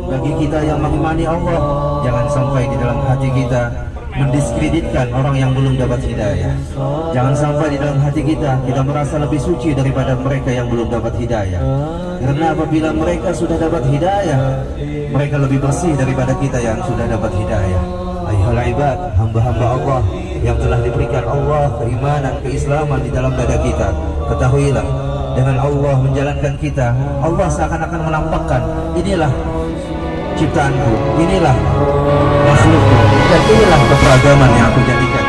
bagi kita yang mengimani Allah, jangan sampai di dalam hati kita mendiskreditkan orang yang belum dapat hidayah. Jangan sampai di dalam hati kita merasa lebih suci daripada mereka yang belum dapat hidayah. Karena apabila mereka sudah dapat hidayah, mereka lebih bersih daripada kita yang sudah dapat hidayah. Ayuhal ibad, hamba-hamba Allah yang telah diberikan Allah keimanan, keislaman di dalam dada kita, ketahuilah, dengan Allah menjalankan kita, Allah seakan-akan menampakkan, inilah ciptaanku, inilah makhlukku, dan inilah keberagaman yang aku jadikan.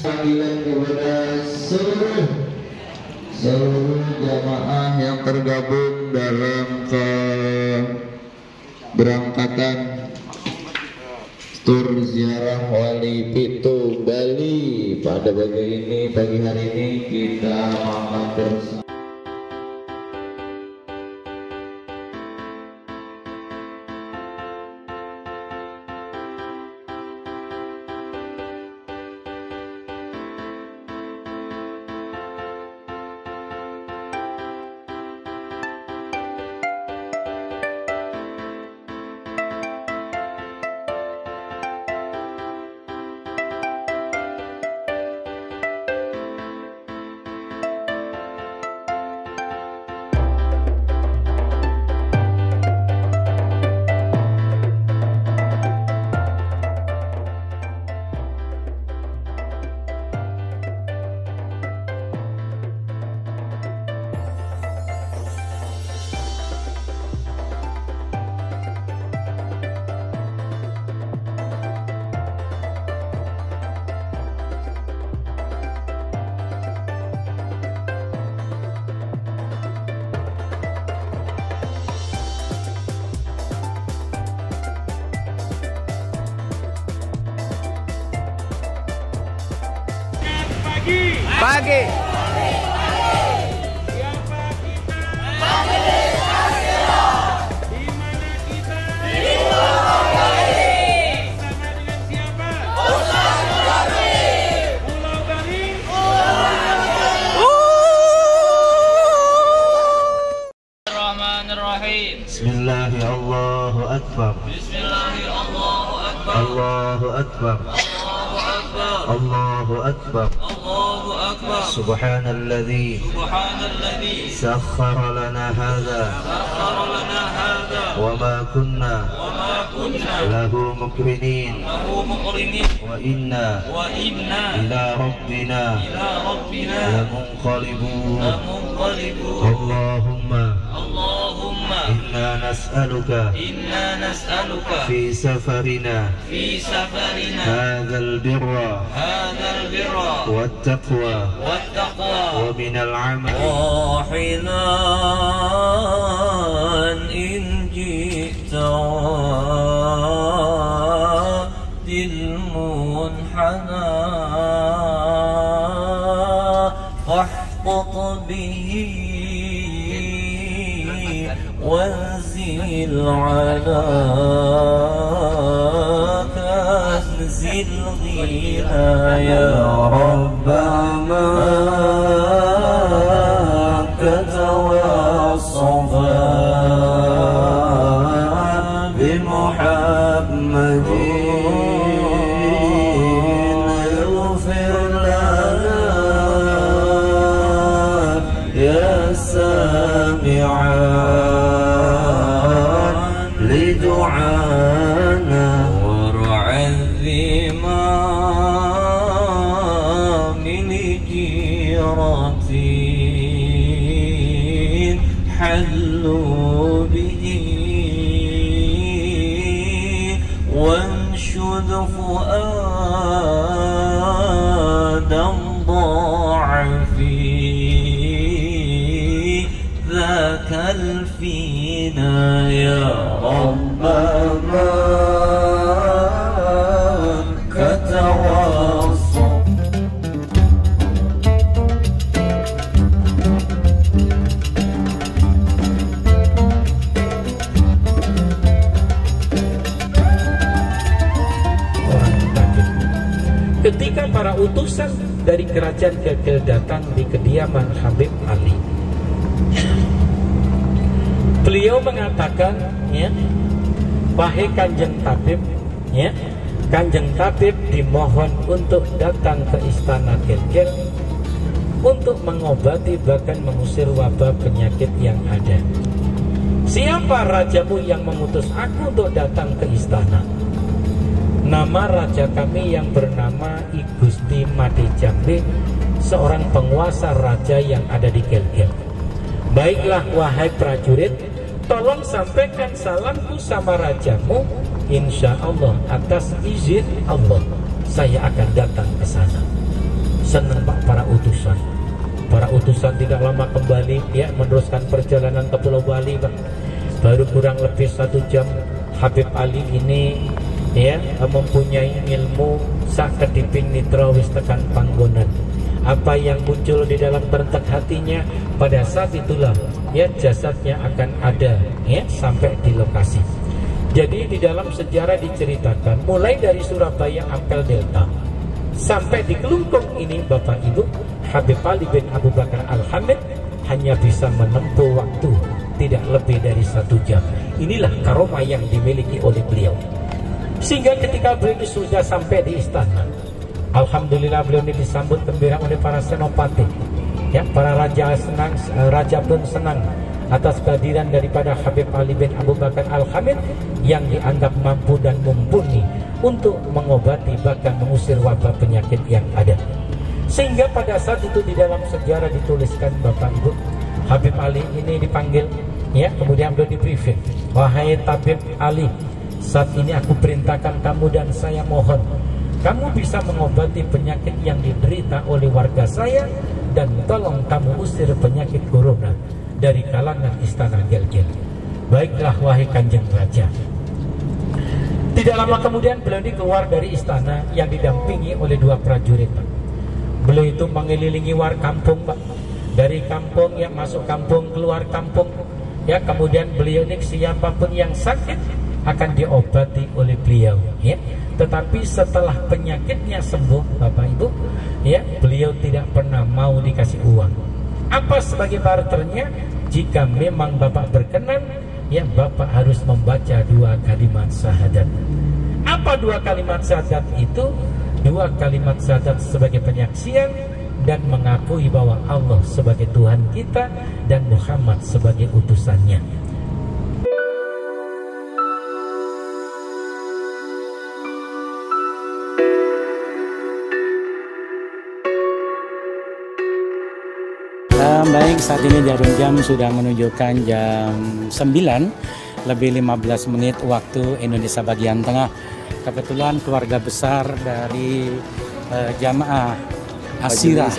Panggilan kepada seluruh jamaah yang tergabung dalam keberangkatan tur ziarah Wali Pitu Bali pada pagi hari ini kita makan bersama. Pagi. Bismillahirrahmanirrahim. Allahu Akbar. Bismillahirrahmanirrahim. Allahu Akbar. أكبر الله أكبر سبحان الذي سخر لنا هذا وما كنا له مقرنين وإنا إلى ربنا لمنقلبون اللهم إنا نسألك في سفرنا هذا البر والتقوى ومن العمل راحلا إن جئت المنحنى فاحقق به وانزل على كنز الغنى يا رب مكة والصفا بمحمد اغفر لنا يا سامعا لدعانا ورعذما من جيرتي حلوا به وانشد فؤادا ضاع في ذاك الفينا يا رب مكة والصفا. Ketika para utusan dari kerajaan Gelgel datang di kediaman Habib Ali, beliau mengatakan, ya, wahai Kanjeng Tabib, ya, Kanjeng Tabib dimohon untuk datang ke istana Gelgel untuk mengobati bahkan mengusir wabah penyakit yang ada. Siapa rajamu yang mengutus aku untuk datang ke istana? Nama raja kami yang bernama I Gusti Made Jambe, seorang penguasa raja yang ada di Gelgel. Baiklah wahai prajurit, tolong sampaikan salamku sama rajamu. Insya Allah atas izin Allah saya akan datang ke sana. Senang Pak para utusan. Para utusan tidak lama kembali, ya, meneruskan perjalanan ke Pulau Bali, Pak. Baru kurang lebih 1 jam Habib Ali ini, ya, mempunyai ilmu sak kediping nitra wis tekan panggonan. Apa yang muncul di dalam berentak hatinya pada saat itulah, ya, jasadnya akan ada, ya, sampai di lokasi. Jadi di dalam sejarah diceritakan mulai dari Surabaya Ampel Delta sampai di Kelungkung ini, Bapak Ibu, Habib Ali bin Abu Bakar Al-Hamid hanya bisa menempuh waktu tidak lebih dari 1 jam. Inilah karomah yang dimiliki oleh beliau. Sehingga ketika beliau sudah sampai di istana, alhamdulillah beliau ini disambut gembira oleh para senopati. Ya, para raja senang, raja pun senang atas kehadiran daripada Habib Ali bin Abu Bakar Al-Hamid yang dianggap mampu dan mumpuni untuk mengobati bahkan mengusir wabah penyakit yang ada. Sehingga pada saat itu di dalam sejarah dituliskan, Bapak Ibu, Habib Ali ini dipanggil, ya, kemudian beliau di briefing, wahai Tabib Ali, saat ini aku perintahkan kamu dan saya mohon kamu bisa mengobati penyakit yang diderita oleh warga saya, dan tolong kamu usir penyakit corona dari kalangan istana Gelgel. Baiklah wahai Kanjeng Raja. Tidak lama kemudian beliau ini keluar dari istana yang didampingi oleh 2 prajurit, Pak. Beliau itu mengelilingi kampung, Pak. Dari kampung yang masuk kampung, keluar kampung, ya, kemudian beliau ini siapapun yang sakit akan diobati oleh beliau, ya. Tetapi setelah penyakitnya sembuh, Bapak Ibu, ya, beliau tidak pernah mau dikasih uang. Apa sebagai barternya? Jika memang Bapak berkenan, ya, Bapak harus membaca 2 kalimat syahadat. Apa dua kalimat syahadat itu? Dua kalimat syahadat sebagai penyaksian dan mengakui bahwa Allah sebagai Tuhan kita dan Muhammad sebagai utusannya. Baik, saat ini jarum jam sudah menunjukkan jam 9 lebih 15 menit waktu Indonesia bagian tengah. Kebetulan keluarga besar dari jamaah Asirah,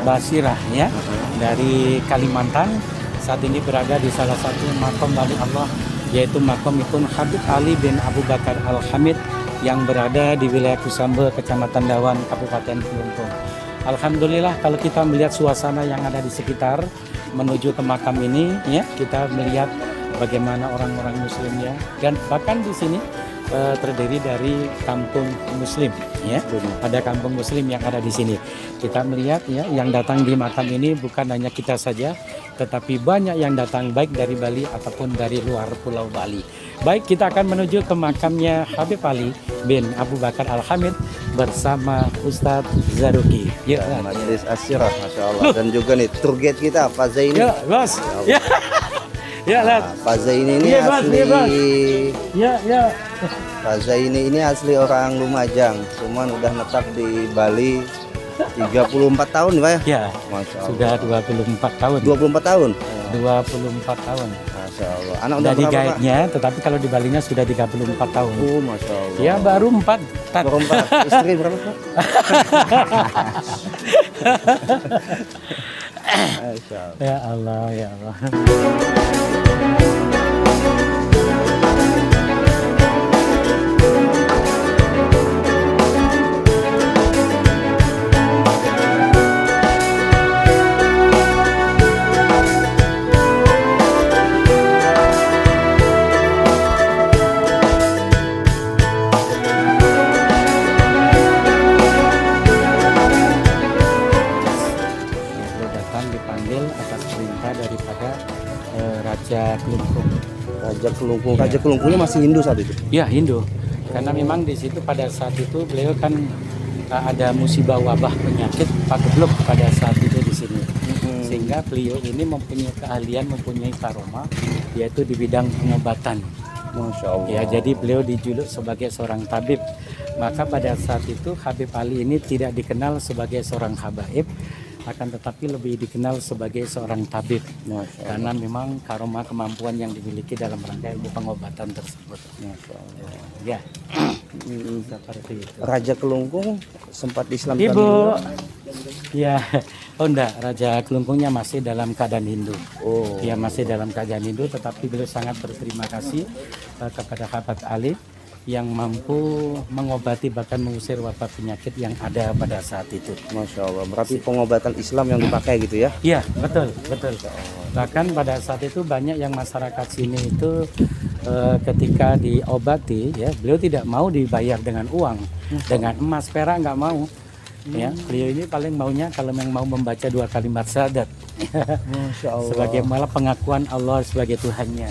Basirah ya, dari Kalimantan saat ini berada di salah satu makom wali Allah, yaitu makom Ikun Habib Ali bin Abu Bakar Al-Hamid yang berada di wilayah Kusambe, Kecamatan Dawan, Kabupaten Kelungkung. Alhamdulillah, kalau kita melihat suasana yang ada di sekitar menuju ke makam ini ya, kita melihat bagaimana orang-orang muslim ya, dan bahkan di sini terdiri dari kampung muslim ya. Ada kampung muslim yang ada di sini. Kita melihat ya, yang datang di makam ini bukan hanya kita saja, tetapi banyak yang datang baik dari Bali ataupun dari luar Pulau Bali. Baik, kita akan menuju ke makamnya Habib Ali bin Abu Bakar Al-Hamid bersama Ustadz Zaruki. Ya, Majelis Asirah, Masya Allah. Dan juga nih tour guide kita Pak Zaini. Ya, Bos. Ya. Ya, Pak Zaini ini asli. Ya. Pak Zaini ini asli orang Lumajang, cuman udah netap di Bali 34 tahun Pak ya? Ya, Masya Allah. sudah 24 tahun. 24 tahun? 24 tahun. Masya Allah. Anak udah Dari berapa guide-nya, tetapi kalau di Balinya sudah 34 tahun. Oh, Masya Allah. Ya, baru 4. Baru 4. Istri berapa Pak? Masya Allah. Ya Allah, ya Allah. Raja Kelungkung. Raja Kelungkung. Raja Kelungkungnya masih Hindu saat itu? Ya, Hindu. Karena memang di situ pada saat itu beliau kan ada musibah wabah penyakit pagebluk pada saat itu di sini. Sehingga beliau ini mempunyai keahlian, mempunyai karomah, yaitu di bidang pengobatan. Masya Allah. Ya, jadi beliau dijuluk sebagai seorang tabib. Maka pada saat itu Habib Ali ini tidak dikenal sebagai seorang habaib, akan tetapi lebih dikenal sebagai seorang tabib, karena memang karomah kemampuan yang dimiliki dalam rangka ilmu pengobatan tersebut. Ya, seperti itu. Raja Kelungkung sempat Islam. Ibu, ya, oh enggak, Raja Kelungkungnya masih dalam keadaan Hindu. Oh, ya masih dalam keadaan Hindu, tetapi beliau sangat berterima kasih kepada Habib Ali yang mampu mengobati bahkan mengusir wabah penyakit yang ada pada saat itu. Masya Allah, berarti pengobatan Islam yang dipakai gitu ya? Iya, betul. Bahkan pada saat itu banyak yang masyarakat sini itu ketika diobati, ya beliau tidak mau dibayar dengan uang, dengan emas, perak nggak mau. Ya, beliau ini paling maunya kalau memang mau membaca dua kalimat syahadat. Masya Allah. Sebagai malah pengakuan Allah sebagai Tuhannya.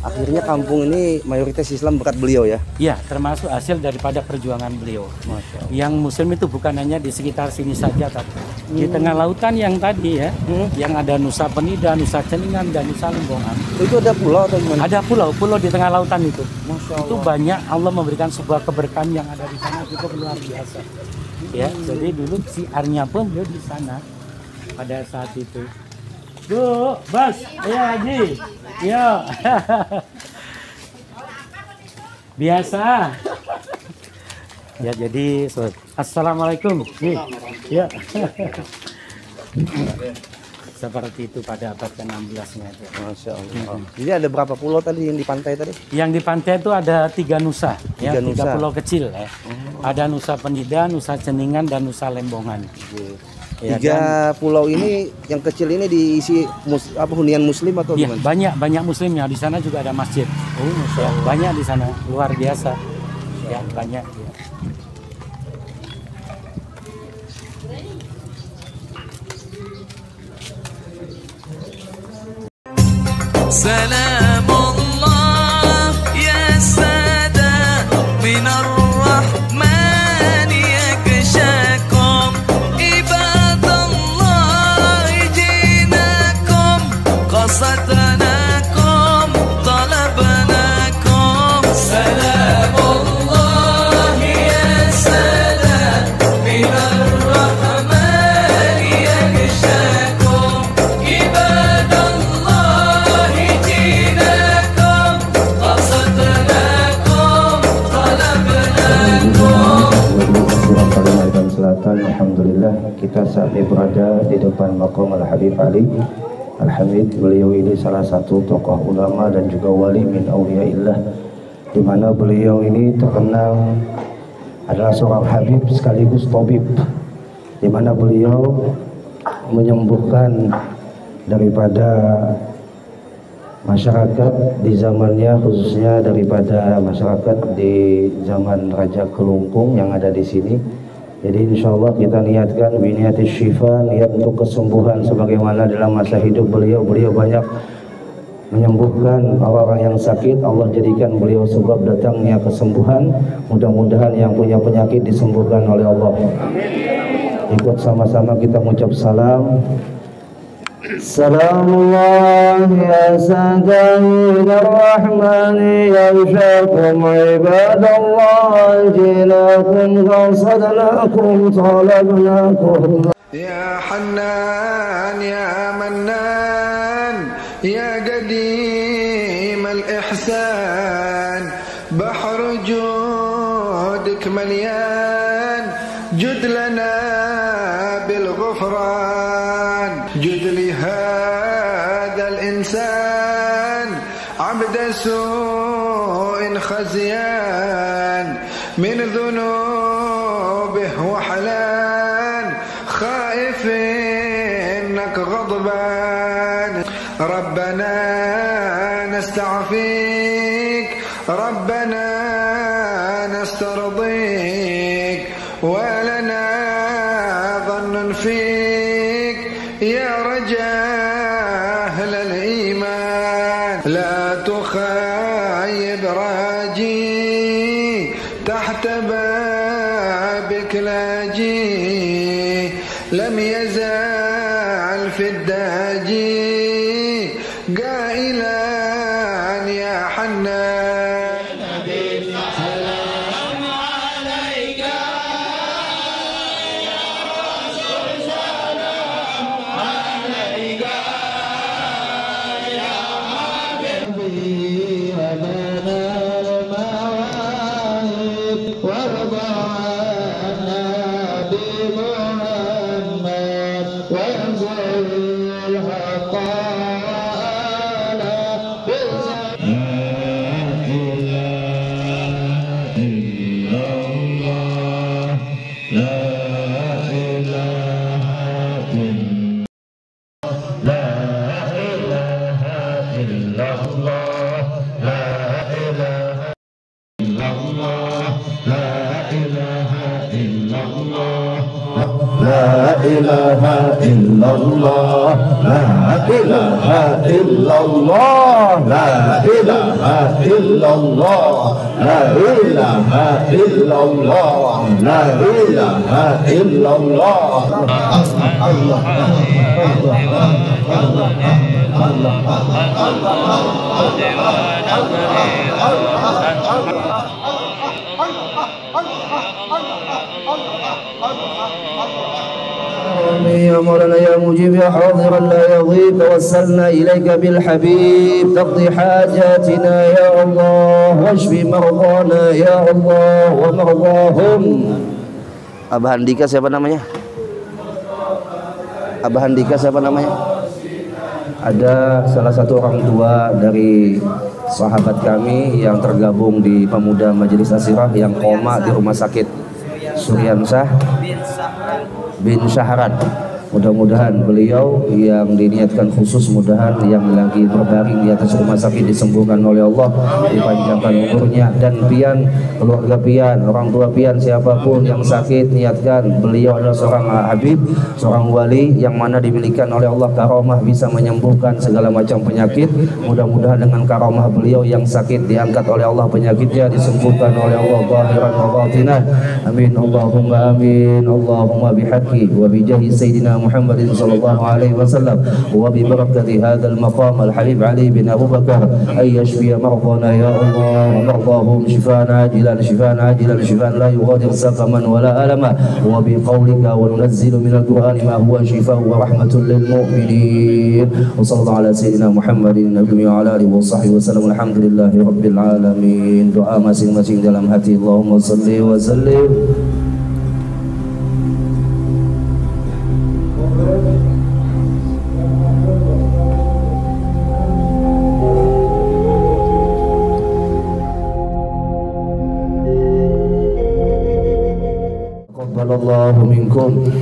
Akhirnya kampung ini mayoritas Islam berkat beliau ya? Iya, termasuk hasil daripada perjuangan beliau. Yang muslim itu bukan hanya di sekitar sini saja, tapi di tengah lautan yang tadi ya, yang ada Nusa Penida, Nusa Ceningan, dan Nusa Lembongan. Itu ada pulau atau gimana? Ada pulau di tengah lautan itu. Masya Allah. Itu banyak Allah memberikan sebuah keberkahan yang ada di sana cukup luar biasa. Ya, jadi dulu siarnya pun beliau di sana pada saat itu. Bu, Bas, ya Haji, ya. Biasa. Ya, jadi assalamualaikum. Ya. Seperti itu pada abad ke-16-nya itu. Masya Allah. Jadi ada berapa pulau tadi yang di pantai tadi? Yang di pantai itu ada 3 nusa, tiga pulau kecil ya. Ada Nusa Penida, Nusa Ceningan, dan Nusa Lembongan. Ya, 3 pulau ini yang kecil ini diisi hunian muslim atau ya, gimana? banyak muslimnya. Di sana juga ada masjid. Oh, Masya Ya, Allah. banyak di sana, luar biasa. Ya, banyak. Ya. سلام الله يا سادة من kita saat ini berada di depan Maqam Al-Habib Ali Al-Hamid. Beliau ini salah satu tokoh ulama dan juga wali min awliyaillah, di mana beliau ini terkenal adalah seorang habib sekaligus tabib, di mana beliau menyembuhkan daripada masyarakat di zamannya, khususnya daripada masyarakat di zaman Raja Kelungkung yang ada di sini. Jadi insya Allah kita niatkan biniatis syifa, niat untuk kesembuhan, sebagaimana dalam masa hidup beliau banyak menyembuhkan orang-orang yang sakit. Allah jadikan beliau sebab datangnya kesembuhan. Mudah-mudahan yang punya penyakit disembuhkan oleh Allah. Ikut sama-sama kita mengucap salam. Salamullah ya sadahil rahmani yarshakum ibadallah jinakum qasadnakum talabnakum ya Hannan ya Mannan ya Qadim al-ihsan bahru judik malyan jud lana bil ghufran jud li hadha al-insan abda su'in khazyan min dhunubih wa halan khaifin nak ghadban ربنا نستعفيك ربنا نسترضيك ولنا ظن فيك يا رجاء أهل الإيمان لا تخيب راجي تحت بابك لاجي لم يزال في الداجي قائلا يا حنان سلام عليك يا رسول سلام عليك يا حبيبي أبانا المواهب وارضى عنا بمحمد وانصر الحق La ilaha illallah, la ilaha illallah, la ilaha illallah, la ilaha illallah, la ilaha illallah. Allah, يا مولانا يا مجيب يا حاضرا لا يغيب توسلنا إليك بالحبيب تقضي حاجاتنا يا الله واشفي مرضانا يا الله ومرضاهم. Abah Handika siapa namanya? Abah Handika siapa namanya? Ada salah satu orang tua dari sahabat kami yang tergabung di Pemuda Majelis Asirah yang koma di rumah sakit Suryansah bin Syahran. Mudah-mudahan beliau yang diniatkan khusus, mudahan yang lagi berbaring di atas rumah sakit disembuhkan oleh Allah, dipanjangkan umurnya, dan pian, keluarga pian, orang tua pian, siapapun yang sakit, niatkan beliau adalah seorang habib, seorang wali yang mana dimilikan oleh Allah karomah bisa menyembuhkan segala macam penyakit. Mudah-mudahan dengan karomah beliau yang sakit diangkat oleh Allah penyakitnya, disembuhkan oleh Allah zahiran wa batinan. Amin Allahumma amin. Allahumma bihaqqi wa bijahi sayyidina محمد صلى الله عليه وسلم وببركة هذا المقام الحبيب علي بن أبو بكر أن يشفي مرضانا يا الله ومرضاهم شفاء عاجلا شفاء عاجلا شفاء لا يغادر سقما ولا ألما وبقولك وننزل من القرآن ما هو شفاء ورحمة للمؤمنين وصلى الله على سيدنا محمد النبي وعلى آله وصحبه وسلم الحمد لله رب العالمين. Doa masing-masing dalam hati. Allahumma salli wa sallim taqabbalallahu minkum.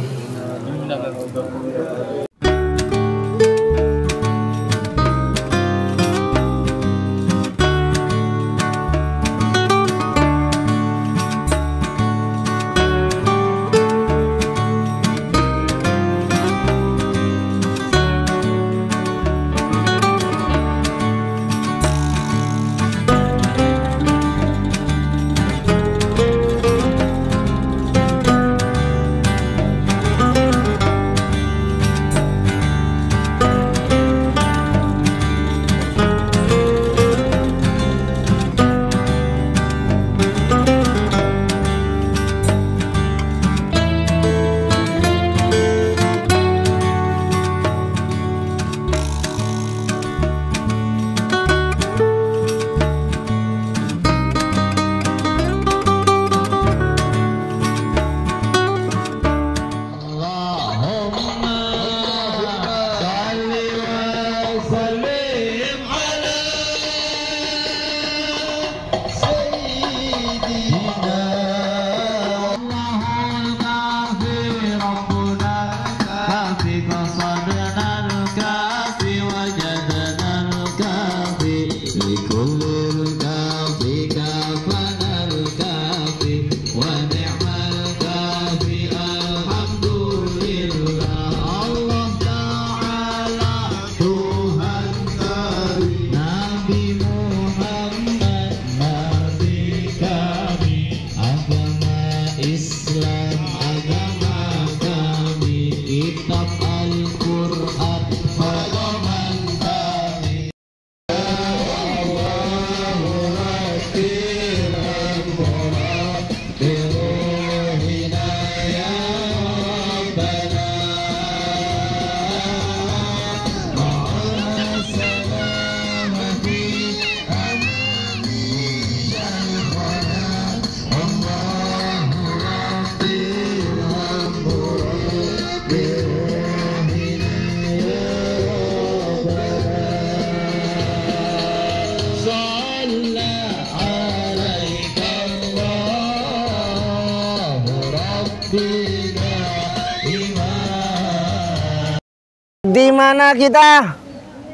Di mana kita?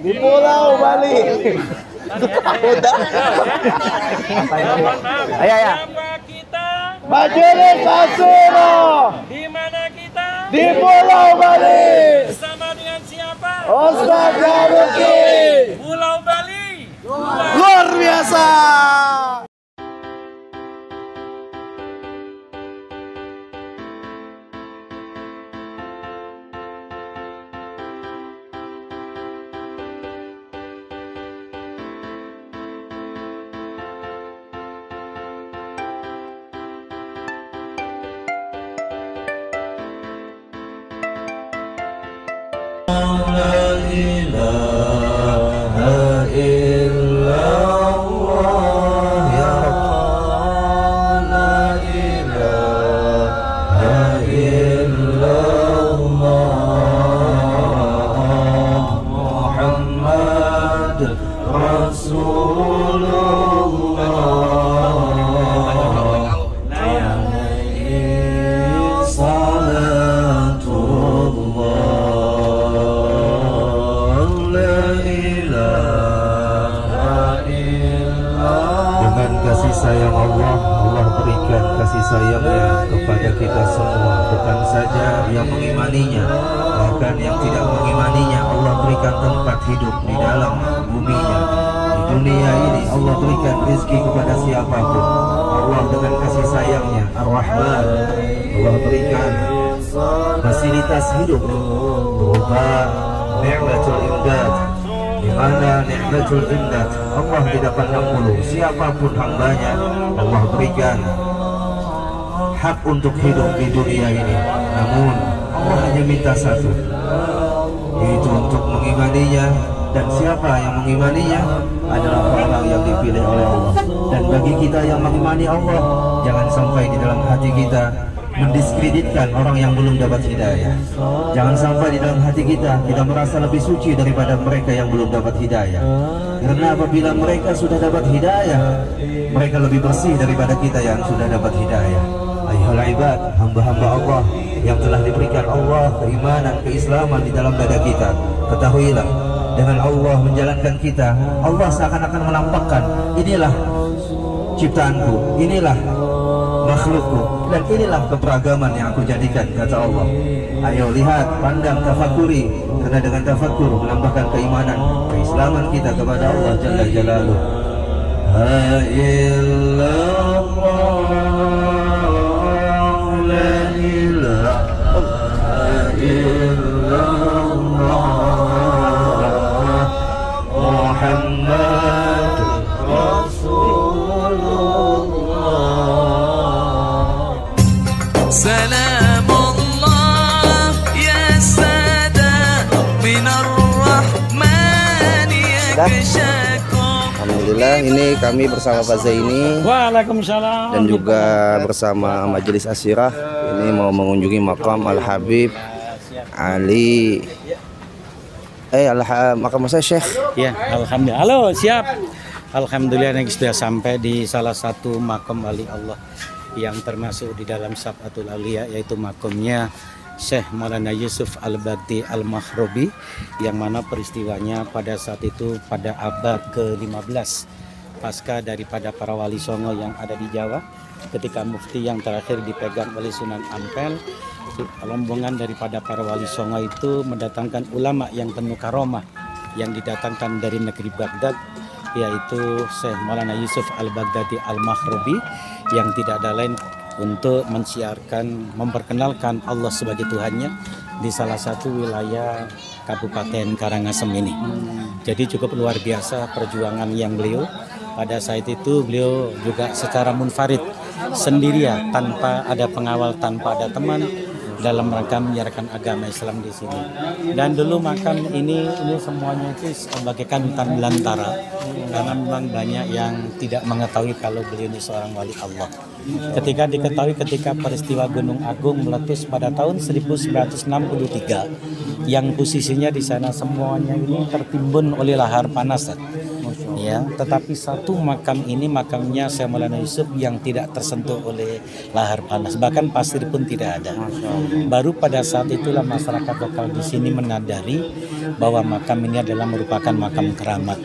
Di Pulau Bali. Ayo ya. Majelis Asyirah. Di mana kita? Di Pulau Bali. Bersama dengan siapa? Ustaz Jaruki. Pulau Bali. Luar biasa. sayang Allah, Allah berikan kasih sayangnya kepada kita semua, bukan saja yang mengimaninya, bahkan yang tidak mengimaninya Allah berikan tempat hidup di dalam buminya. Di dunia ini Allah berikan rezeki kepada siapapun. Allah dengan kasih sayangnya Ar-Rahman, Allah berikan fasilitas hidup berupa ni'matul imdad, di mana ni'matul imdad Allah tidak pandang bulu siapapun hambanya. Allah berikan hak untuk hidup di dunia ini, namun Allah hanya minta satu, yaitu untuk mengimaninya. Dan siapa yang mengimaninya adalah orang yang dipilih oleh Allah. Dan bagi kita yang mengimani Allah, jangan sampai di dalam hati kita mendiskreditkan orang yang belum dapat hidayah. Jangan sampai di dalam hati kita merasa lebih suci daripada mereka yang belum dapat hidayah. Karena apabila mereka sudah dapat hidayah, mereka lebih bersih daripada kita yang sudah dapat hidayah. Ayuhal ibad, hamba-hamba Allah yang telah diberikan Allah keimanan, keislaman di dalam dada kita, ketahuilah, dengan Allah menjalankan kita, Allah seakan-akan menampakkan, inilah ciptaanku, inilah makhlukku, dan inilah keberagaman yang aku jadikan, kata Allah. Ayo lihat, pandang, tafakuri, karena dengan tafakur menambahkan keimanan, keislaman kita kepada Allah Jalla Jalaluh. La illallah, la ilaha illallah, Muhammad Rasulullah. Salamullah ya sada minar rahmani ya kashakum. Alhamdulillah, ini kami bersama Pak Zaini. Waalaikumsalam. Dan juga bersama Majelis Asyirah ini mau mengunjungi makam Al-Habib Ali makam saya Syekh. Ya, alhamdulillah. Halo, siap. Alhamdulillah ini sudah sampai di salah satu makam wali Allah yang termasuk di dalam Sab'atul Auliya, yaitu makamnya Syekh Maulana Yusuf Al-Baghdadi Al-Maghribi, yang mana peristiwanya pada saat itu pada abad ke-15 pasca daripada para wali songo yang ada di Jawa, ketika mufti yang terakhir dipegang oleh Sunan Ampel. Rombongan daripada para wali songo itu mendatangkan ulama yang penuh karomah yang didatangkan dari negeri Baghdad, yaitu Syekh Maulana Yusuf Al-Baghdadi Al-Maghribi, yang tidak ada lain untuk mensiarkan, memperkenalkan Allah sebagai Tuhannya di salah satu wilayah Kabupaten Karangasem ini. Jadi cukup luar biasa perjuangan yang beliau. Pada saat itu beliau juga secara munfarid, sendirian, tanpa ada pengawal, tanpa ada teman, dalam rangka menyiarkan agama Islam di sini. Dan dulu makam ini semuanya itu bagaikan hutan belantara, karena memang banyak yang tidak mengetahui kalau beliau ini seorang wali Allah. Ketika diketahui ketika peristiwa Gunung Agung meletus pada tahun 1963, yang posisinya di sana semuanya ini tertimbun oleh lahar panas. Ya, tetapi satu makam ini, makamnya Syekh Maulana Yusuf, yang tidak tersentuh oleh lahar panas, bahkan pasir pun tidak ada. Baru pada saat itulah masyarakat lokal di sini menadari bahwa makam ini adalah merupakan makam keramat.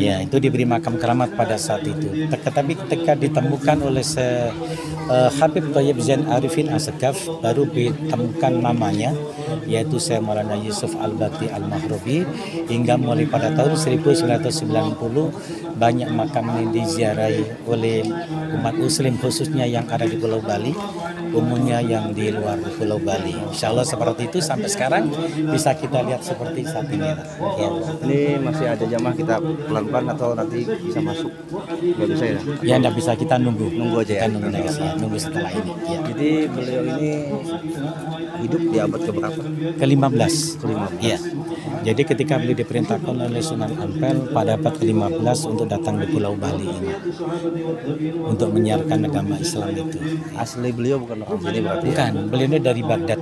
Ya, itu diberi makam keramat pada saat itu. Tetapi ketika ditemukan oleh Habib Thayyib Zain Arifin Assegaf, baru ditemukan namanya, yaitu Syekh Maulana Yusuf Al-Baghdadi Al-Maghribi. Hingga mulai pada tahun 1990 banyak makam ini diziarahi oleh umat muslim, khususnya yang ada di Pulau Bali, umumnya yang di luar Pulau Bali. Insya Allah seperti itu sampai sekarang bisa kita lihat seperti saat ini. Ya. Ini masih ada jamaah, kita pelan-pelan atau nanti bisa masuk? Nggak bisa ya? Ya, nggak bisa, kita nunggu Aja ya? Kita nunggu next, ya. Nunggu setelah ini. Ya. Jadi beliau ini hidup di abad keberapa? Ke-15. Ya. Jadi ketika beliau diperintahkan oleh Sunan Ampel pada abad ke-15 untuk datang di Pulau Bali ini untuk menyiarkan agama Islam itu. Asli beliau bukan orang sini berarti? Bukan, beliau ini dari Baghdad.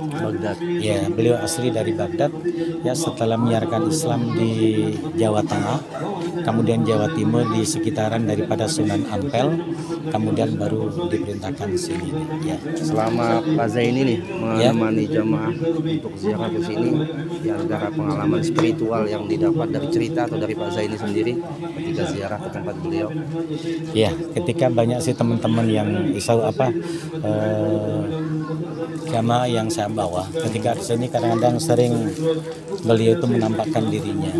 Ya, beliau asli dari Baghdad. Ya, setelah menyiarkan Islam di Jawa Tengah, kemudian Jawa Timur di sekitaran daripada Sunan Ampel, kemudian baru diperintahkan di sini. Ya. Selama Pak Zaini nih menemani jamaah untuk ziarah ke sini, di antara pengalaman spiritual yang didapat dari cerita atau dari Pak Zaini sendiri ketika ziarah ke tempat beliau? Ya, ketika banyak sih teman-teman yang jamaah yang saya bawa, ketika di sini kadang-kadang sering beliau itu menampakkan dirinya.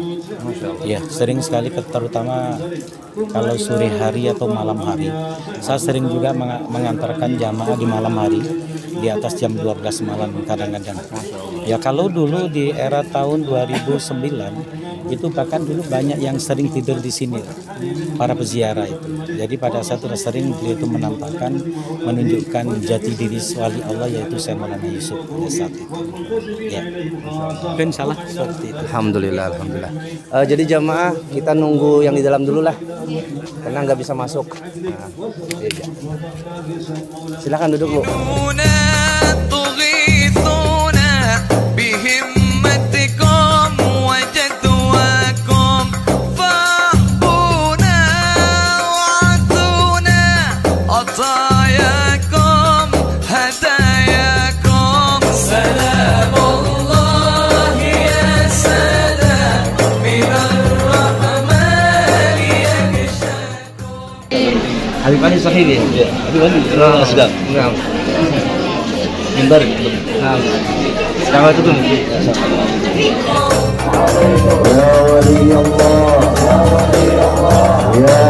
Ya, sering sekali, terutama kalau sore hari atau malam hari. Saya sering juga mengantarkan jamaah di malam hari di atas jam 12 malam kadang-kadang. Ya, kalau dulu di era tahun 2009 itu bahkan dulu banyak yang sering tidur di sini, para peziarah itu. Jadi pada saat itu sering beliau itu menampakkan, menunjukkan jati diri wali Allah, yaitu Syekh Maulana Yusuf pada saat itu. Ya, mungkin salah seperti itu. Alhamdulillah. Jadi jamaah kita nunggu yang di dalam dulu lah, karena nggak bisa masuk. Nah, silakan duduk Bu. Habib Ali Sahibi. Ya, Habib Ali sedap. Nah, Mimbar. nah. Sekarang itu tuh. يا ولي الله يا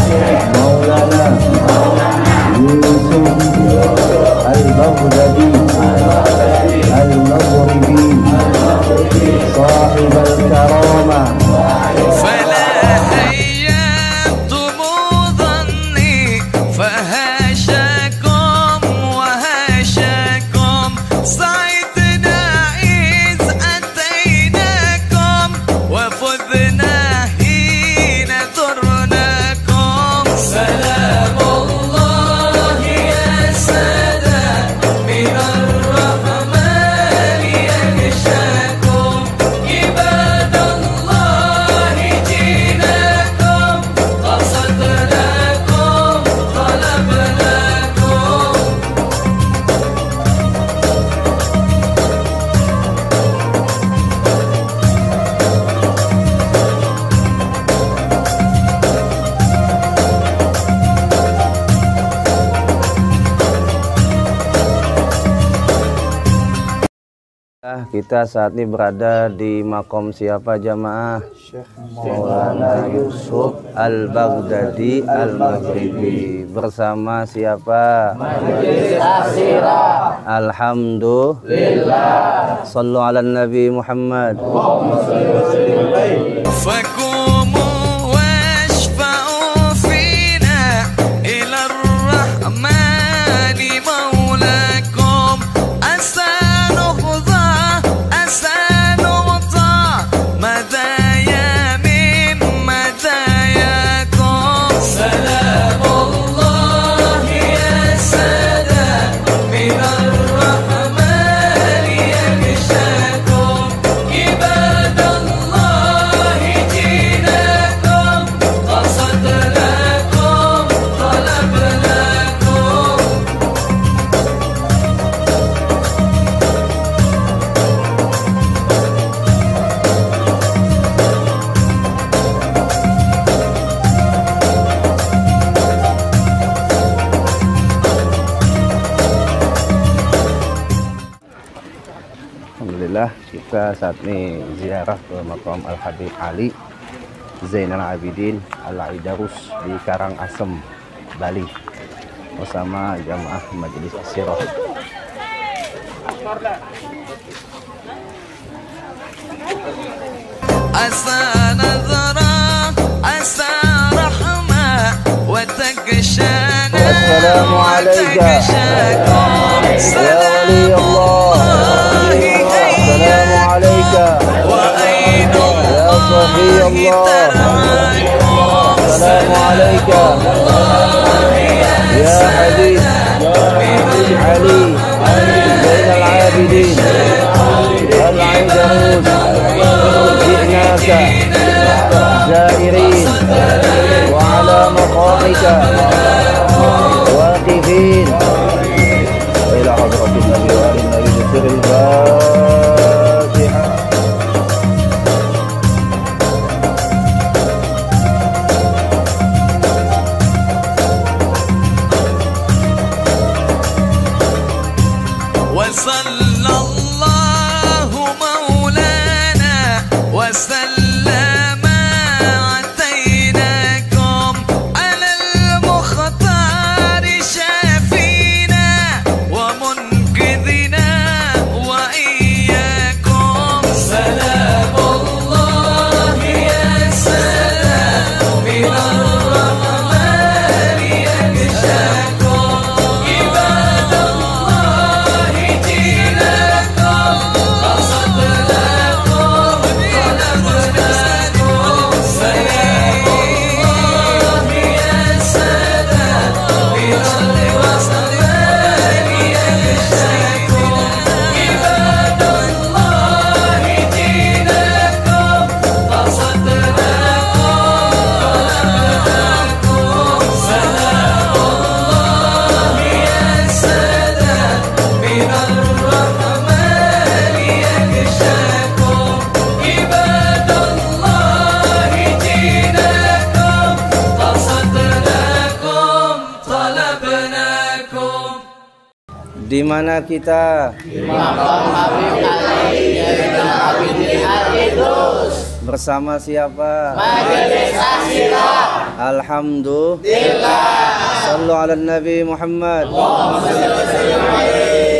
شيخ مولانا يوسف البغدادي المغربي صاحب الكرامة فلا هيأتم ظني فهاشكم وهاشكم سعدنا إذ أتيناكم وفذنا حين زرناكم سلام الله يا سادة من الرحمن يغشاكم عباد الله جيناكم قصدناكم طلبناكم Kita saat ini berada di makom siapa jamaah? Maulana Yusuf Al-Baghdadi Al-Maghribi. Bersama siapa? Majelis Asyirah. Alhamdulillah. Sallu ala Nabi Muhammad. فقوموا واشفعوا فينا إلى الرحمن مولاكم أسى نهضة أسى نهضة مدايا من مداياكم سلام الله يا سادة من الرحمن يغشاكم عباد الله جيناكم قصدناكم طلبناكم Alhamdulillah, kita saat ini ziarah ke makam Al-Habib Ali Zainal Abidin Al-Aidarus di Karangasem, Bali, bersama jamaah Majelis Asyirah. أسى نظرة أسى رحمة وتغشانا والسلام عليك وتغشاكم يا ولي الله السلام عليك وأين يا صفي الله السلام عليك يا حبيب علي زين العابدين العيدروس جئناك زائرين وعلى مقامك واقفين إلى حضرة النبي وآل النبي بسر الفاتحة. وصلى الله مولانا وسلم عتيناكم على المختار شافينا ومنقذنا وإياكم سلام الله يا سلام من الرحمن يغشاكم عباد الله جينا mana kita? Di makam Habib Ali Zainal Abidin Al-Idrus. Bersama siapa? Majelis Asyirah. Alhamdulillah. Sallu ala Nabi Muhammad. Allahumma shalli wa sallim alaihi.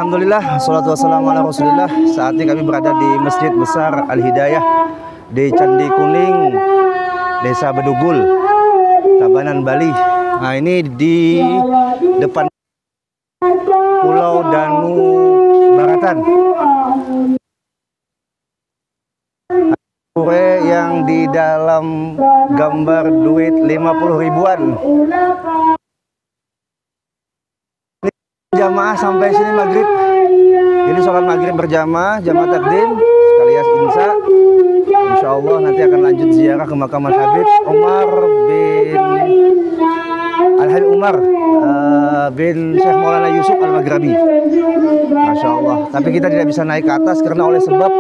Alhamdulillah, salatu wassalamu ala Rasulillah. Saat ini kami berada di Masjid Besar Al-Hidayah di Candi Kuning, Desa Bedugul, Tabanan, Bali. Nah, ini di depan Pulau Danu Baratan. Pure yang di dalam gambar duit 50 ribuan. Jamaah sampai sini maghrib. Ini sholat maghrib berjamaah, jamaah takdim sekalian insya. Insya Allah nanti akan lanjut ziarah ke makam Al-Habib Umar bin Al-Habib Umar bin Syekh Maulana Yusuf Al-Maghrabi. Masya Allah. Tapi kita tidak bisa naik ke atas karena oleh sebab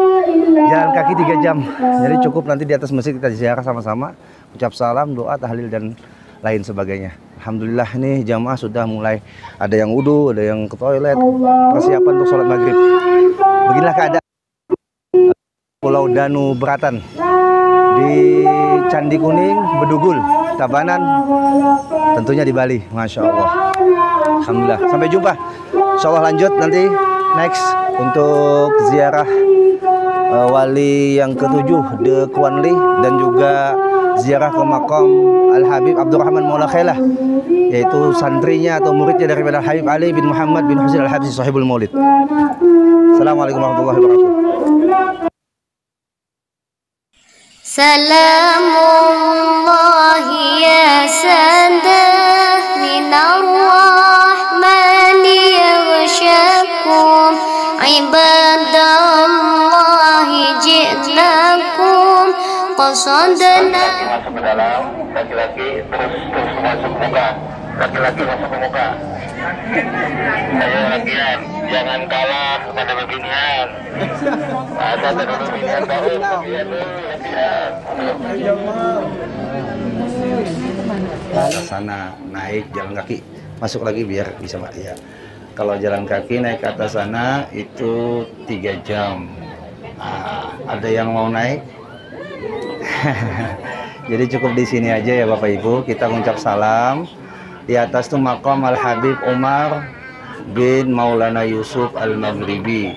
jalan kaki 3 jam. Jadi cukup nanti di atas masjid kita ziarah sama-sama, ucap salam, doa, tahlil dan lain sebagainya. Alhamdulillah ini jamaah sudah mulai ada yang wudu, ada yang ke toilet, persiapan untuk sholat maghrib. Beginilah keadaan Pulau Danu Baratan di Candi Kuning, Bedugul, Tabanan, tentunya di Bali. Masya Allah. Alhamdulillah. Sampai jumpa. Insya Allah lanjut nanti next untuk ziarah wali yang ke-7 De Kuanli dan juga ziarah ke makam Al-Habib Abdurrahman Maula Khailah, yaitu santrinya atau muridnya daripada Habib Ali bin Muhammad bin Husain Al-Habsyi Sahibul Maulid. Assalamualaikum warahmatullahi wabarakatuh. Salamullahi ya sadah minar rahmani yaghshakum ibadallahi ji'nakum qasadna. Masuk ke dalam, laki-laki terus masuk ke muka, laki-laki masuk ke muka. Ayo latihan, jangan kalah pada beginian. Ada beginian baru, latihan. Ke sana naik jalan kaki, masuk lagi biar bisa Pak ya. Kalau jalan kaki naik ke atas sana itu 3 jam. Nah, ada yang mau naik? Jadi cukup di sini aja ya Bapak Ibu. Kita mengucap salam. Di atas tuh maqam Al-Habib Umar bin Maulana Yusuf Al-Maghribi.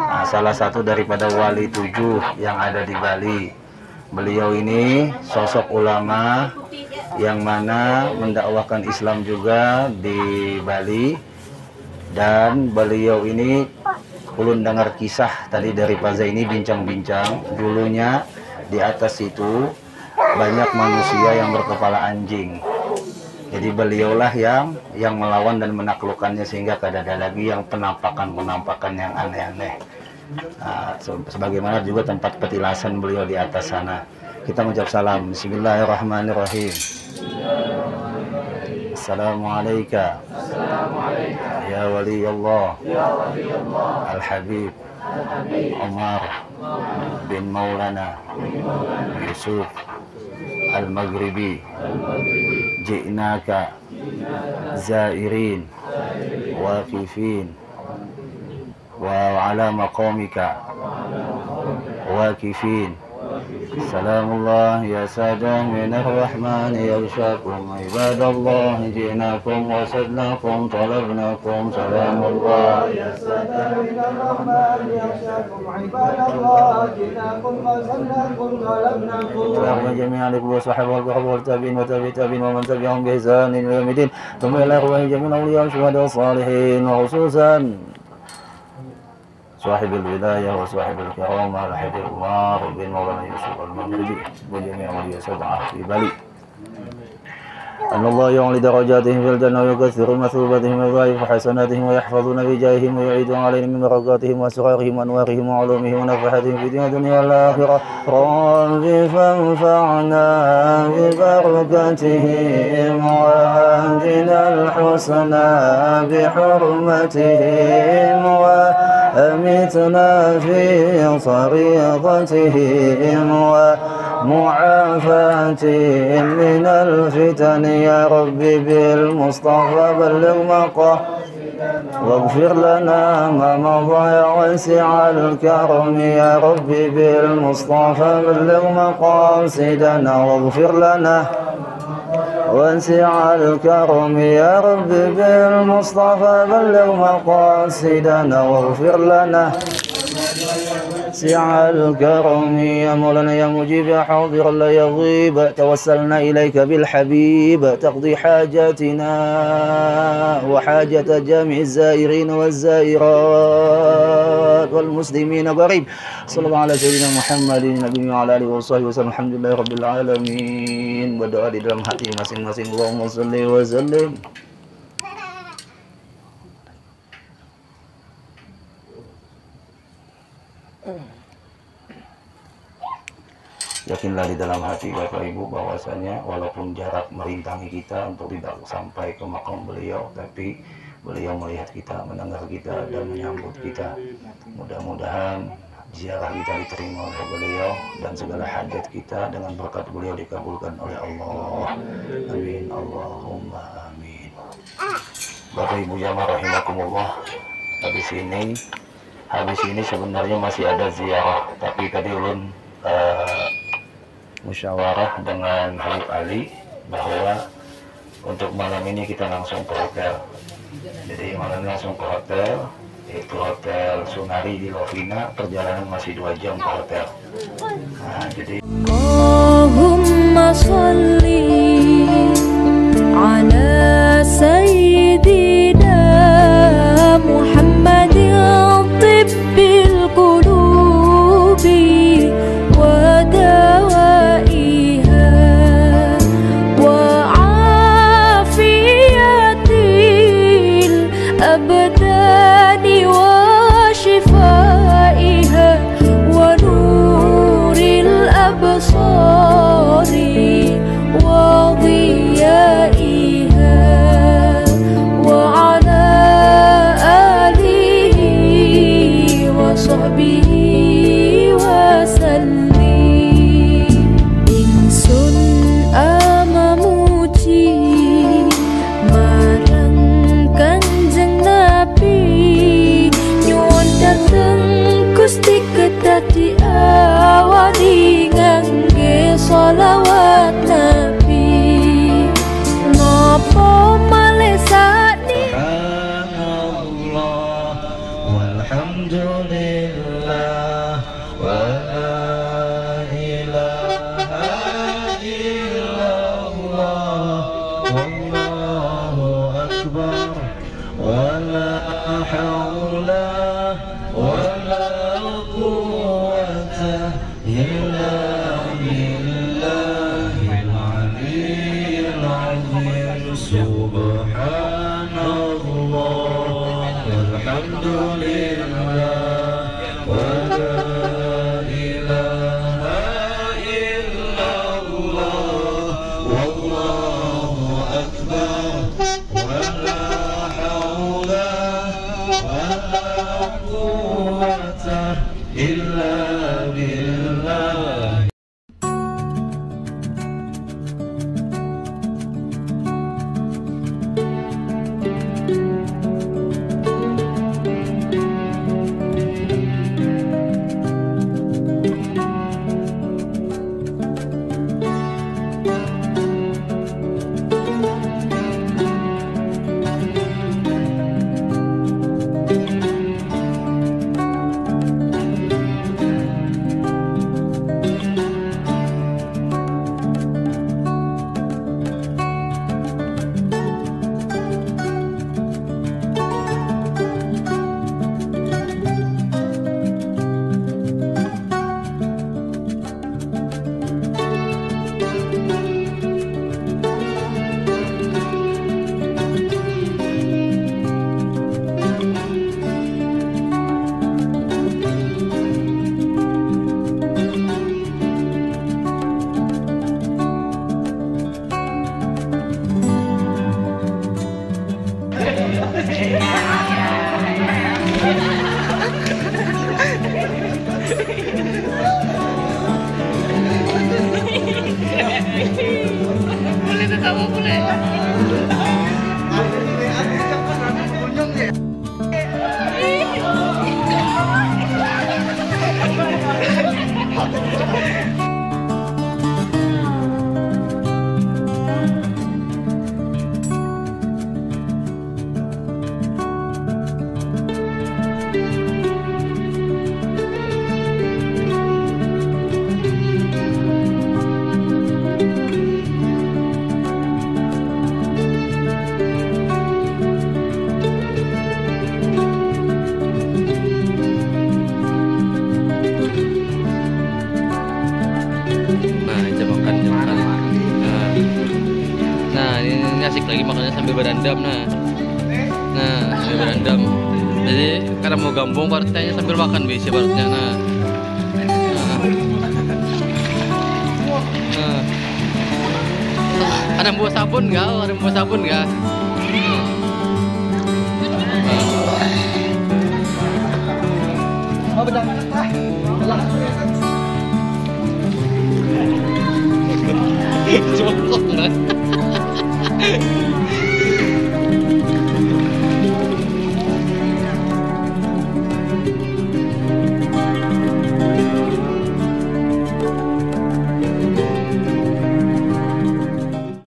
Nah, salah satu daripada wali 7 yang ada di Bali. Beliau ini sosok ulama yang mana mendakwahkan Islam juga di Bali. Dan beliau ini ulun dengar kisah tadi dari Pak Zaini bincang-bincang. Dulunya di atas itu banyak manusia yang berkepala anjing. Jadi beliaulah yang melawan dan menaklukkannya sehingga tidak ada lagi yang penampakan yang aneh-aneh. Nah, sebagaimana juga tempat petilasan beliau di atas sana. Kita mengucap salam. Bismillahirrahmanirrahim. Assalamualaikum ya wali Allah Al-Habib Umar bin Maulana Yusuf Al-Maghribi. Ji'naka zairin waqifin wa ala maqamika waqifin. Salamullah ya sadah minar rahman yaghshakum ibadallah ji'nakum wa sadnakum talabnakum. Salamullah ya sadah minar rahman yaghshakum ibadallah ji'nakum wa sadnakum talabnakum. Wa jami'al wa sahabal wa tabi'in wa tabi'in wa man tabi'ahum bi ihsan ila yaumil din. Thumma ila jami'al awliya syuhada salihin wa khususan صاحب الولاية وصاحب الكرامة الحبيب عمر بن مولانا يوسف المغربي وجميع من يسعى في بالي أن الله يعلي درجاتهم في الجنة ويكثر مثوبتهم ويضاعف حسناتهم ويحفظنا بجاههم ويعيد علينا من بركاتهم وأسرارهم وأنوارهم وعلومهم ونفحاتهم في الدنيا والآخرة. رب فانفعنا ببركتهم وآتنا الحسنى بحرمتهم وأمتنا في طريقتهم ومعافاة من الفتن يا ربي بالمصطفى بلغ مقام واغفر لنا ما مضى يا واسع الكرم يا ربي بالمصطفى بلغ مقاصدنا واغفر لنا واسع الكرم يا ربي بالمصطفى بلغ مقاصدنا واغفر لنا سع الكرم يا مولانا يا مجيب يا حاضر لا يغيب. توسلنا إليك بالحبيب تقضي حاجاتنا وحاجة جميع الزائرين والزائرات والمسلمين قريب. صلى الله على سيدنا محمد النبي وعلى آله وصحبه وسلم. الحمد لله رب العالمين. Berdoa di dalam hati masing-masing. Allahumma shalli wa sallim. Yakinlah di dalam hati Bapak Ibu bahwasanya walaupun jarak merintangi kita untuk tidak sampai ke makam beliau, tapi beliau melihat kita, mendengar kita, dan menyambut kita. Mudah-mudahan ziarah kita diterima oleh beliau dan segala hajat kita dengan berkat beliau dikabulkan oleh Allah. Amin. Allahumma amin. Bapak Ibu jamaah rahimakumullah, habis ini sebenarnya masih ada ziarah, tapi tadi ulun musyawarah dengan Habib Ali bahwa untuk malam ini kita langsung ke hotel. Jadi malam langsung ke hotel, yaitu Hotel Sunari di Lovina. Perjalanan masih 2 jam ke hotel. Nah, jadi Allahumma sholli ala sayyidina Muhammadin tibbil qulubi wa dawa sholawat Nabi ngopo malih sakniki Subhanallah walhamdulillah wa la ilaha illallah wallahu akbar wa la hawla wa la quwwata illa billahil aliyyil azim. Subhanallah walhamdulillah wa la ilaha illallah wallahu akbar wa la hawla wa la quwwata illa billah. Boleh tertawa boleh. Asik lagi makannya sambil berendam. Nah sambil berendam. Jadi karena mau gambung partainya sambil makan bisa partainya. Ada bawa sabun nggak? Ada bawa sabun nggak? Oh benar. Jongkok nggak?